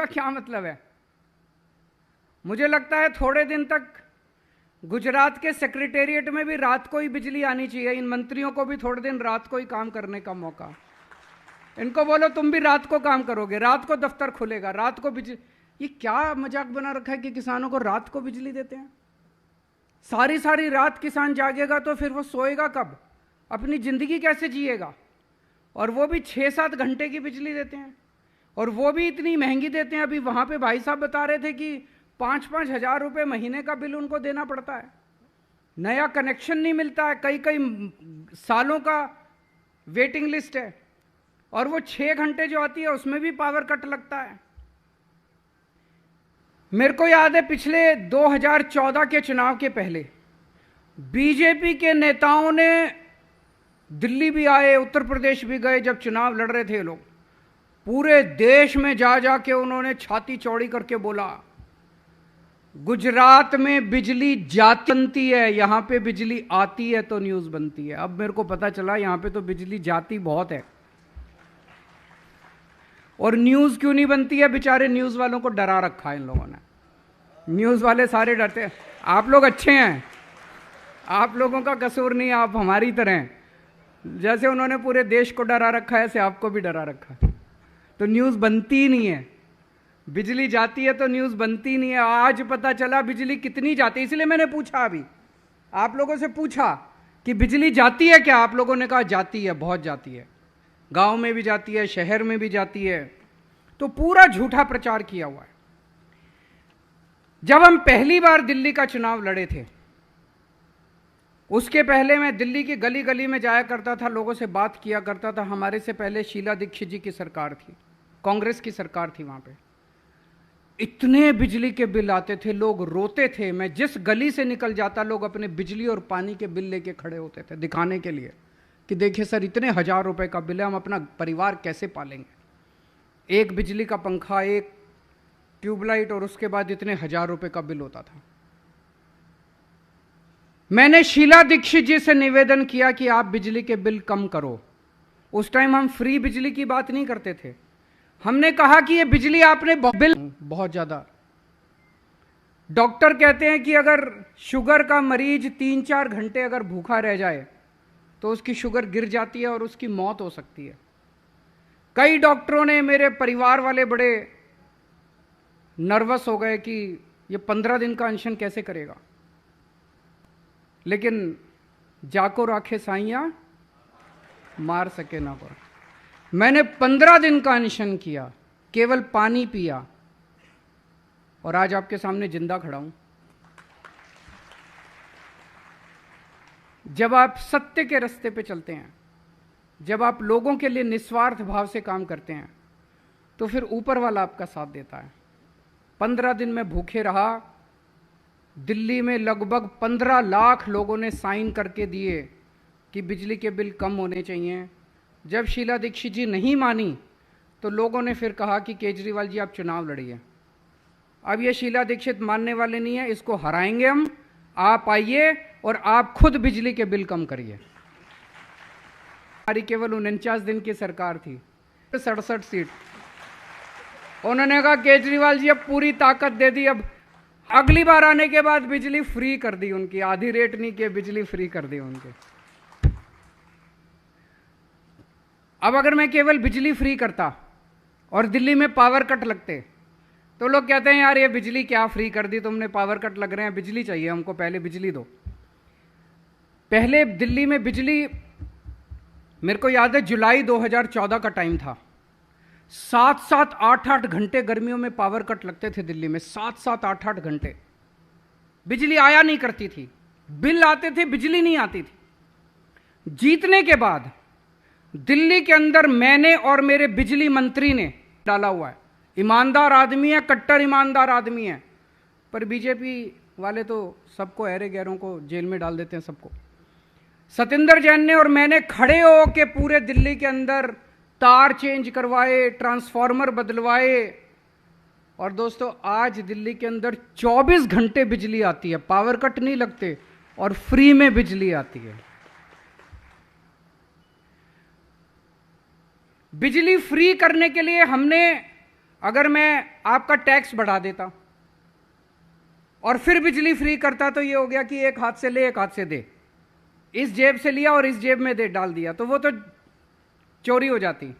का क्या मतलब है? मुझे लगता है थोड़े दिन तक गुजरात के सेक्रेटेरिएट में भी रात को ही बिजली आनी चाहिए। इन मंत्रियों को भी थोड़े दिन रात को ही काम करने का मौका। इनको बोलो तुम भी रात को काम करोगे, रात को दफ्तर खुलेगा, रात को बिजली। ये क्या मजाक बना रखा है कि किसानों को रात को बिजली देते हैं? सारी सारी रात किसान जागेगा तो फिर वो सोएगा कब? अपनी जिंदगी कैसे जिएगा? और वो भी 6-7 घंटे की बिजली देते हैं, और वो भी इतनी महंगी देते हैं। अभी वहां पे भाई साहब बता रहे थे कि 5-5 हजार रुपए महीने का बिल उनको देना पड़ता है। नया कनेक्शन नहीं मिलता है, कई कई सालों का वेटिंग लिस्ट है, और वो 6 घंटे जो आती है उसमें भी पावर कट लगता है। मेरे को याद है पिछले 2014 के चुनाव के पहले बीजेपी के नेताओं ने दिल्ली भी आए, उत्तर प्रदेश भी गए। जब चुनाव लड़ रहे थे लोग, पूरे देश में जा जाके उन्होंने छाती चौड़ी करके बोला गुजरात में बिजली जाती बनती है, यहां पे बिजली आती है तो न्यूज बनती है। अब मेरे को पता चला यहां पे तो बिजली जाती बहुत है, और न्यूज क्यों नहीं बनती है? बेचारे न्यूज वालों को डरा रखा है इन लोगों ने। न्यूज वाले सारे डरते हैं। आप लोग अच्छे हैं, आप लोगों का कसूर नहीं, आप हमारी तरह हैं। जैसे उन्होंने पूरे देश को डरा रखा है, ऐसे आपको भी डरा रखा है। तो न्यूज बनती ही नहीं है। बिजली जाती है तो न्यूज बनती नहीं है। आज पता चला बिजली कितनी जाती है, इसलिए मैंने पूछा, अभी आप लोगों से पूछा कि बिजली जाती है क्या? आप लोगों ने कहा जाती है, बहुत जाती है, गांव में भी जाती है, शहर में भी जाती है। तो पूरा झूठा प्रचार किया हुआ है। जब हम पहली बार दिल्ली का चुनाव लड़े थे, उसके पहले मैं दिल्ली की गली गली में जाया करता था, लोगों से बात किया करता था। हमारे से पहले शीला दीक्षित जी की सरकार थी, कांग्रेस की सरकार थी। वहां पे इतने बिजली के बिल आते थे, लोग रोते थे। मैं जिस गली से निकल जाता, लोग अपने बिजली और पानी के बिल लेके खड़े होते थे दिखाने के लिए कि देखिए सर, इतने 1000 रुपए का बिल है, हम अपना परिवार कैसे पालेंगे। एक बिजली का पंखा, एक ट्यूबलाइट, और उसके बाद इतने 1000 रुपए का बिल होता था। मैंने शीला दीक्षित जी से निवेदन किया कि आप बिजली के बिल कम करो। उस टाइम हम फ्री बिजली की बात नहीं करते थे। हमने कहा कि ये बिजली आपने बिल बहुत ज्यादा। डॉक्टर कहते हैं कि अगर शुगर का मरीज 3-4 घंटे अगर भूखा रह जाए तो उसकी शुगर गिर जाती है और उसकी मौत हो सकती है। कई डॉक्टरों ने, मेरे परिवार वाले बड़े नर्वस हो गए कि ये 15 दिन का अनशन कैसे करेगा। लेकिन जाको राखे साइया, मार सके ना पर। मैंने 15 दिन का अनशन किया, केवल पानी पिया, और आज आपके सामने जिंदा खड़ा हूं। जब आप सत्य के रास्ते पे चलते हैं, जब आप लोगों के लिए निस्वार्थ भाव से काम करते हैं, तो फिर ऊपर वाला आपका साथ देता है। 15 दिन में भूखे रहा। दिल्ली में लगभग 15 लाख लोगों ने साइन करके दिए कि बिजली के बिल कम होने चाहिए। जब शीला दीक्षित जी नहीं मानी तो लोगों ने फिर कहा कि केजरीवाल जी आप चुनाव लड़िए। अब ये शीला दीक्षित मानने वाले नहीं है, इसको हराएंगे हम। आप आइए और आप खुद बिजली के बिल कम करिए। हमारी केवल 49 दिन की सरकार थी, 67 सीट। उन्होंने कहा केजरीवाल जी अब पूरी ताकत दे दी, अब अगली बार आने के बाद बिजली फ्री कर दी उनकी, आधी रेट नहीं किए, बिजली फ्री कर दी उनके। अब अगर मैं केवल बिजली फ्री करता और दिल्ली में पावर कट लगते तो लोग कहते हैं यार ये बिजली क्या फ्री कर दी तुमने, पावर कट लग रहे हैं, बिजली चाहिए हमको, पहले बिजली दो। पहले दिल्ली में बिजली, मेरे को याद है जुलाई 2014 का टाइम था, 7-7, 8-8 घंटे गर्मियों में पावर कट लगते थे दिल्ली में। 7-7, 8-8 घंटे बिजली आया नहीं करती थी, बिल आते थे, बिजली नहीं आती थी। जीतने के बाद दिल्ली के अंदर मैंने और मेरे बिजली मंत्री ने डाला हुआ है। ईमानदार आदमी है, कट्टर ईमानदार आदमी है, पर बीजेपी वाले तो सबको, ऐरे गैरों को जेल में डाल देते हैं सबको। सतिंदर जैन ने और मैंने खड़े हो के पूरे दिल्ली के अंदर तार चेंज करवाए, ट्रांसफार्मर बदलवाए। और दोस्तों आज दिल्ली के अंदर 24 घंटे बिजली आती है, पावर कट नहीं लगते और फ्री में बिजली आती है। बिजली फ्री करने के लिए हमने अगर मैं आपका टैक्स बढ़ा देता और फिर बिजली फ्री करता तो ये हो गया कि एक हाथ से ले एक हाथ से दे, इस जेब से लिया और इस जेब में दे डाल दिया, तो वो तो चोरी हो जाती।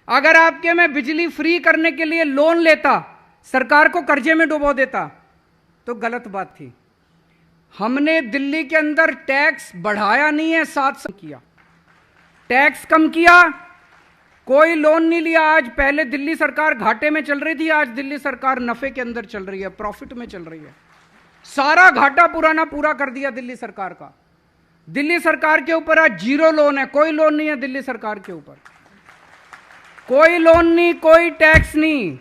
अगर आपके मैं बिजली फ्री करने के लिए लोन लेता, सरकार को कर्जे में डुबो देता, तो गलत बात थी। हमने दिल्ली के अंदर टैक्स बढ़ाया नहीं है, साथ किया, टैक्स कम किया, कोई लोन नहीं लिया। आज पहले दिल्ली सरकार घाटे में चल रही थी, आज दिल्ली सरकार नफे के अंदर चल रही है, प्रॉफिट में चल रही है। सारा घाटा पुराना पूरा कर दिया दिल्ली सरकार का। दिल्ली सरकार के ऊपर आज जीरो लोन है, कोई लोन नहीं है दिल्ली सरकार के ऊपर, कोई लोन नहीं, कोई टैक्स नहीं।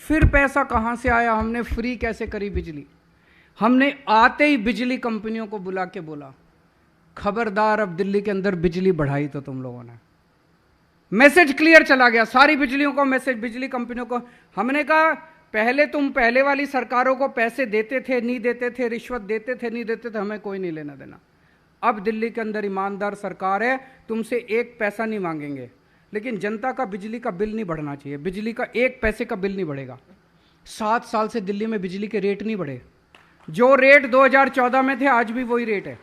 फिर पैसा कहां से आया? हमने फ्री कैसे करी बिजली? हमने आते ही बिजली कंपनियों को बुला के बोला, खबरदार अब दिल्ली के अंदर बिजली बढ़ाई तो तुम लोगों ने। मैसेज क्लियर चला गया सारी बिजलियों को, मैसेज बिजली कंपनियों को। हमने कहा पहले तुम पहले वाली सरकारों को पैसे देते थे नहीं देते थे, रिश्वत देते थे नहीं देते थे, हमें कोई नहीं लेना देना। अब दिल्ली के अंदर ईमानदार सरकार है, तुमसे एक पैसा नहीं मांगेंगे, लेकिन जनता का बिजली का बिल नहीं बढ़ना चाहिए। बिजली का एक पैसे का बिल नहीं बढ़ेगा। 7 साल से दिल्ली में बिजली के रेट नहीं बढ़े। जो रेट 2014 में थे आज भी वही रेट है,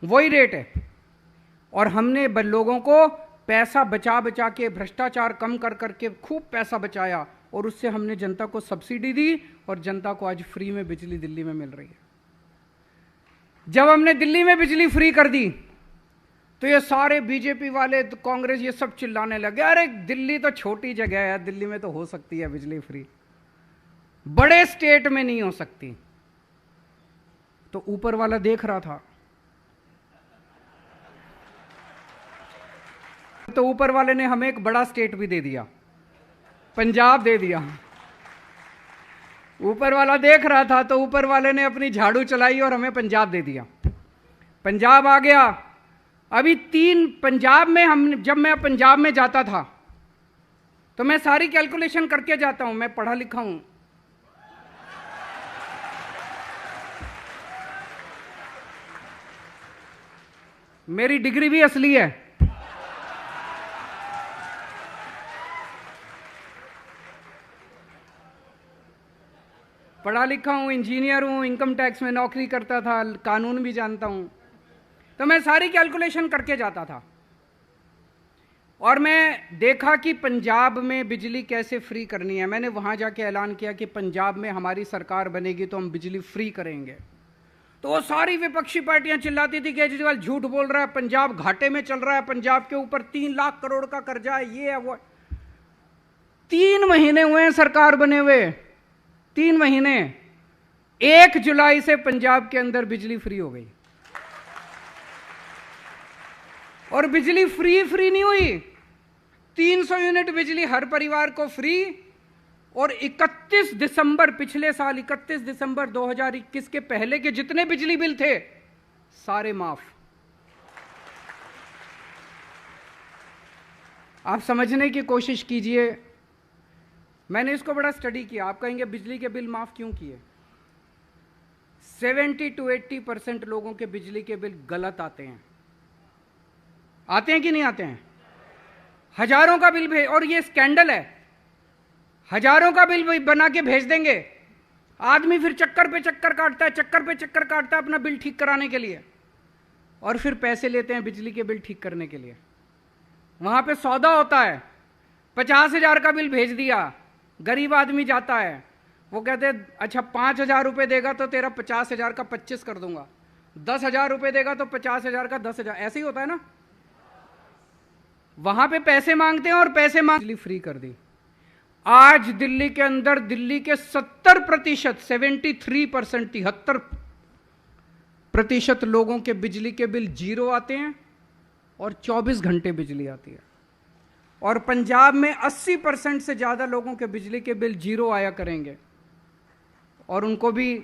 वही रेट है। और हमने लोगों को पैसा बचा बचा के, भ्रष्टाचार कम कर करके खूब पैसा बचाया, और उससे हमने जनता को सब्सिडी दी, और जनता को आज फ्री में बिजली दिल्ली में मिल रही है। जब हमने दिल्ली में बिजली फ्री कर दी तो ये सारे बीजेपी वाले, तो कांग्रेस, ये सब चिल्लाने लगे, अरे दिल्ली तो छोटी जगह है, दिल्ली में तो हो सकती है बिजली फ्री, बड़े स्टेट में नहीं हो सकती। तो ऊपर वाला देख रहा था, तो ऊपर वाले ने हमें एक बड़ा स्टेट भी दे दिया, पंजाब दे दिया। ऊपर वाला देख रहा था तो ऊपर वाले ने अपनी झाड़ू चलाई और हमें पंजाब दे दिया। पंजाब आ गया। अभी 3 पंजाब में, हम जब मैं पंजाब में जाता था तो मैं सारी कैलकुलेशन करके जाता हूं, मैं पढ़ा लिखा हूं। मेरी डिग्री भी असली है। पढ़ा लिखा हूं, इंजीनियर हूं, इनकम टैक्स में नौकरी करता था, कानून भी जानता हूं। तो मैं सारी कैलकुलेशन करके जाता था, और मैं देखा कि पंजाब में बिजली कैसे फ्री करनी है। मैंने वहां जाके ऐलान किया कि पंजाब में हमारी सरकार बनेगी तो हम बिजली फ्री करेंगे। तो वो सारी विपक्षी पार्टियां चिल्लाती थी, केजरीवाल झूठ बोल रहा है, पंजाब घाटे में चल रहा है, पंजाब के ऊपर 3 लाख करोड़ का कर्जा है, ये है वो। 3 महीने हुए हैं सरकार बने हुए, 3 महीने। 1 जुलाई से पंजाब के अंदर बिजली फ्री हो गई। और बिजली फ्री नहीं हुई, 300 यूनिट बिजली हर परिवार को फ्री। और 31 दिसंबर, पिछले साल 31 दिसंबर 2021 के पहले के जितने बिजली बिल थे सारे माफ। आप समझने की कोशिश कीजिए, मैंने इसको बड़ा स्टडी किया। आप कहेंगे बिजली के बिल माफ क्यों किए? 70 to 80% लोगों के बिजली के बिल गलत आते हैं। आते हैं कि नहीं आते हैं? हजारों का बिल भेज, और ये स्कैंडल है, हजारों का बिल बना के भेज देंगे। आदमी फिर चक्कर पे चक्कर काटता है, चक्कर पे चक्कर काटता है अपना बिल ठीक कराने के लिए, और फिर पैसे लेते हैं बिजली के बिल ठीक करने के लिए। वहां पे सौदा होता है, 50,000 का बिल भेज दिया, गरीब आदमी जाता है, वो कहते हैं अच्छा 5,000 रुपये देगा तो तेरा 50,000 का 25 कर दूंगा, 10,000 रुपये देगा तो 50,000 का 10,000, ऐसे ही होता है ना। वहां पे पैसे मांगते हैं और पैसे बिजली फ्री कर दी। आज दिल्ली के अंदर, दिल्ली के 70%, 73%, 73% लोगों के बिजली के बिल जीरो आते हैं और 24 घंटे बिजली आती है। और पंजाब में 80% से ज्यादा लोगों के बिजली के बिल जीरो आया करेंगे, और उनको भी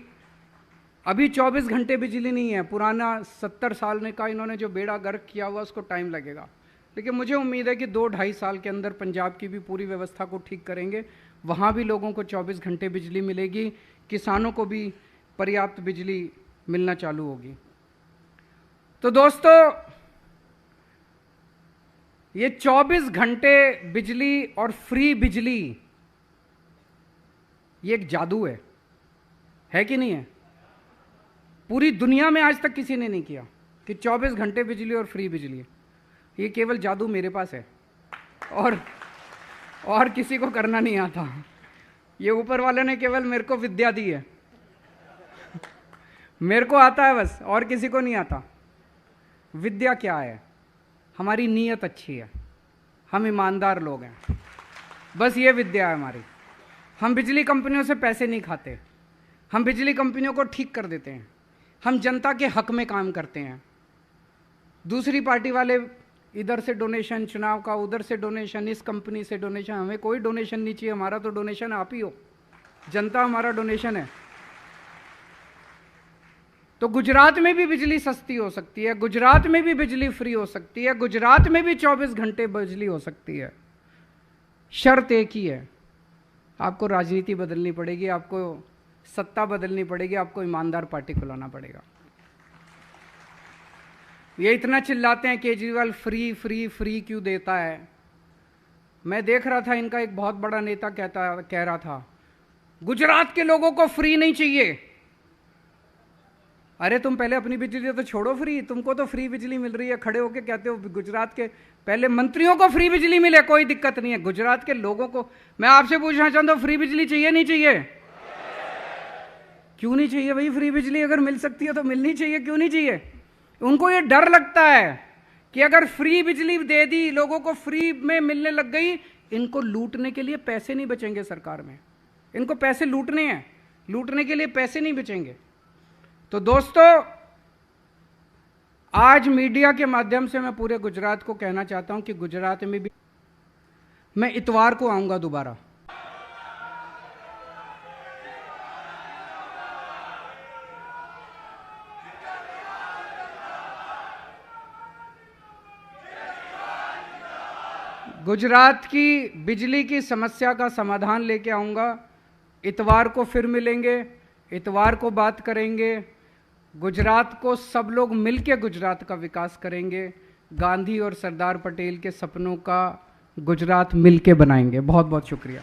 अभी 24 घंटे बिजली नहीं है। पुराना 70 साल का इन्होंने जो बेड़ा गर्क किया हुआ, उसको टाइम लगेगा, लेकिन मुझे उम्मीद है कि 2-2.5 साल के अंदर पंजाब की भी पूरी व्यवस्था को ठीक करेंगे। वहाँ भी लोगों को 24 घंटे बिजली मिलेगी, किसानों को भी पर्याप्त बिजली मिलना चालू होगी। तो दोस्तों, ये 24 घंटे बिजली और फ्री बिजली ये एक जादू है कि नहीं है? पूरी दुनिया में आज तक किसी ने नहीं किया कि 24 घंटे बिजली और फ्री बिजली है। ये केवल जादू मेरे पास है और किसी को करना नहीं आता। ये ऊपर वाले ने केवल मेरे को विद्या दी है। मेरे को आता है बस, और किसी को नहीं आता। विद्या क्या है? हमारी नीयत अच्छी है, हम ईमानदार लोग हैं, बस ये विद्या है हमारी। हम बिजली कंपनियों से पैसे नहीं खाते, हम बिजली कंपनियों को ठीक कर देते हैं, हम जनता के हक में काम करते हैं। दूसरी पार्टी वाले इधर से डोनेशन चुनाव का, उधर से डोनेशन, इस कंपनी से डोनेशन, हमें कोई डोनेशन नहीं चाहिए। हमारा तो डोनेशन आप ही हो, जनता हमारा डोनेशन है। तो गुजरात में भी बिजली सस्ती हो सकती है, गुजरात में भी बिजली फ्री हो सकती है, गुजरात में भी 24 घंटे बिजली हो सकती है। शर्त एक ही है, आपको राजनीति बदलनी पड़ेगी, आपको सत्ता बदलनी पड़ेगी, आपको ईमानदार पार्टी को लाना पड़ेगा। ये इतना चिल्लाते हैं केजरीवाल फ्री फ्री फ्री क्यों देता है। मैं देख रहा था, इनका एक बहुत बड़ा नेता कह रहा था गुजरात के लोगों को फ्री नहीं चाहिए। अरे तुम पहले अपनी बिजली तो छोड़ो फ्री, तुमको तो फ्री बिजली मिल रही है, खड़े होके कहते हो गुजरात के पहले मंत्रियों को फ्री बिजली मिले, कोई दिक्कत नहीं है। गुजरात के लोगों को मैं आपसे पूछना चाहता हूं, फ्री बिजली चाहिए नहीं चाहिए? क्यों नहीं चाहिए भाई? फ्री बिजली अगर मिल सकती है तो मिलनी चाहिए, क्यों नहीं चाहिए? उनको ये डर लगता है कि अगर फ्री बिजली दे दी, लोगों को फ्री में मिलने लग गई, इनको लूटने के लिए पैसे नहीं बचेंगे सरकार में। इनको पैसे लूटने हैं, लूटने के लिए पैसे नहीं बचेंगे। तो दोस्तों, आज मीडिया के माध्यम से मैं पूरे गुजरात को कहना चाहता हूं कि गुजरात में भी मैं इतवार को आऊंगा दोबारा। गुजरात की बिजली की समस्या का समाधान लेके आऊंगा। इतवार को फिर मिलेंगे, इतवार को बात करेंगे। गुजरात को सब लोग मिलके गुजरात का विकास करेंगे। गांधी और सरदार पटेल के सपनों का गुजरात मिलके बनाएंगे। बहुत बहुत शुक्रिया।